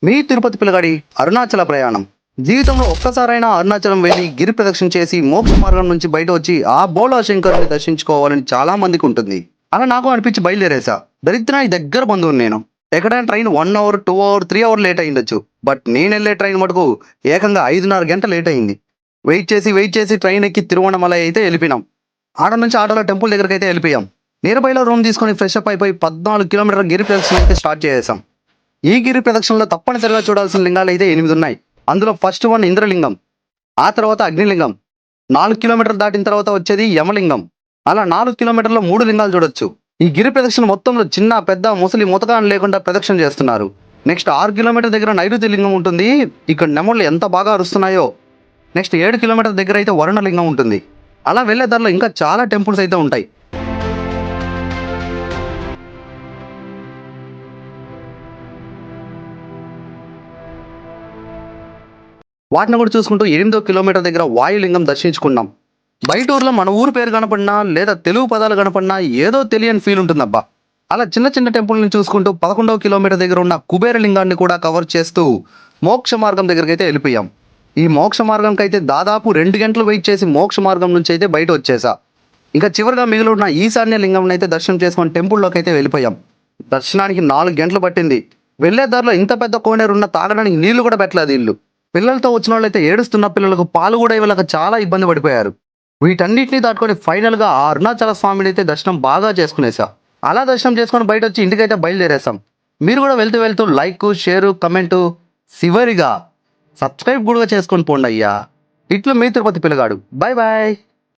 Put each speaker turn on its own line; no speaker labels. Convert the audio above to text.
మీ తిరుపతి పిల్లగాడి అరుణాచల ప్రయాణం. జీవితంలో ఒక్కసారైనా అరుణాచలం వెళ్ళి గిరి ప్రదక్షిణ చేసి మోక్ష మార్గం నుంచి బయట వచ్చి ఆ బోళా శంకరుని దర్శించుకోవాలని చాలా మందికి ఉంటుంది. అలా నాకు అనిపించి బయలుదేరేసా. దరిద్రానికి దగ్గర బంధువుని నేను. ఎక్కడైనా train 1 hour 2 hour 3 hour late అయ్యిండొచ్చు. బట్ నేను వెళ్ళే ట్రైన్ మటుకు ఏకంగా 5:30 గంటలు లేట్ అయింది. వెయిట్ చేసి ట్రైన్ ఎక్కి తిరువణమలై అయితే వెళ్ళిపోయినాం. ఆడ నుంచి ఆటోలో టెంపుల్ దగ్గరికి అయితే వెళ్ళిపోయాం. నియర్ బైలో రూమ్ తీసుకొని ఫ్రెష్ అప్ అయిపోయి 14 కిలోమీటర్ల గిరి ప్రదక్షిణ అయితే స్టార్ట్ చేసేసాం. ఈ గిరి ప్రదక్షిణలో తప్పనిసరిగా చూడాల్సిన లింగాలు అయితే 8 ఉన్నాయి. అందులో ఫస్ట్ వన్ ఇంద్రలింగం, ఆ తర్వాత అగ్నిలింగం, 4 కిలోమీటర్లు దాటిన తర్వాత వచ్చేది యమలింగం. అలా 4 కిలోమీటర్లో 3 లింగాలు చూడొచ్చు. ఈ గిరి ప్రదక్షిణ మొత్తంలో చిన్న పెద్ద ముసలి ముతకాన్ని లేకుండా ప్రదక్షిణ చేస్తున్నారు. నెక్స్ట్ 6 కిలోమీటర్ దగ్గర నైరుతి లింగం ఉంటుంది. ఇక్కడ నెమళ్ళు ఎంత బాగా అరుస్తున్నాయో. నెక్స్ట్ 7 కిలోమీటర్ దగ్గర అయితే వరుణలింగం ఉంటుంది. అలా వెళ్ళే దారిలో ఇంకా చాలా టెంపుల్స్ అయితే ఉంటాయి. వాటిని కూడా చూసుకుంటూ 8వ కిలోమీటర్ దగ్గర వాయులింగం దర్శించుకున్నాం. బయట ఊర్లో మన ఊరు పేరు కనపడినా లేదా తెలుగు పదాలు కనపడినా ఏదో తెలియని ఫీల్ ఉంటుందబ్బా. అలా చిన్న చిన్న టెంపుల్ని చూసుకుంటూ 11వ కిలోమీటర్ దగ్గర ఉన్న కుబేర లింగాన్ని కూడా కవర్ చేస్తూ మోక్ష మార్గం దగ్గరికి అయితే వెళ్ళిపోయాం. ఈ మోక్ష మార్గంకి అయితే దాదాపు 2 గంటలు వెయిట్ చేసి మోక్ష మార్గం నుంచి అయితే బయట వచ్చేసా. ఇంకా చివరిగా మిగిలి ఉన్న ఈశాన్య లింగం అయితే దర్శనం చేసుకొని టెంపుల్లోకి అయితే వెళ్ళిపోయాం. దర్శనానికి 4 గంటలు పట్టింది. వెళ్లే దారిలో ఇంత పెద్ద కోనేరు ఉన్న తాగడానికి నీళ్లు కూడా పెట్టలేదు వీళ్ళు. పిల్లలతో వచ్చిన వాళ్ళైతే ఏడుస్తున్న పిల్లలకు పాలు కూడా ఇవ్వలేక చాలా ఇబ్బంది పడిపోయారు. వీటన్నిటిని దాటుకొని ఫైనల్ గా ఆ అరుణాచల స్వామిని అయితే దర్శనం బాగా చేసుకునేసా. అలా దర్శనం చేసుకొని బయట వచ్చి ఇంటికైతే బయలుదేరేసాం. మీరు కూడా వెళ్తూ వెళ్తూ లైక్, షేరు, కమెంటు, చివరిగా సబ్స్క్రైబ్ కూడా చేసుకొని పోండి అయ్యా. ఇట్లు మీ తిరుపతి పిల్లగాడు. Bye bye.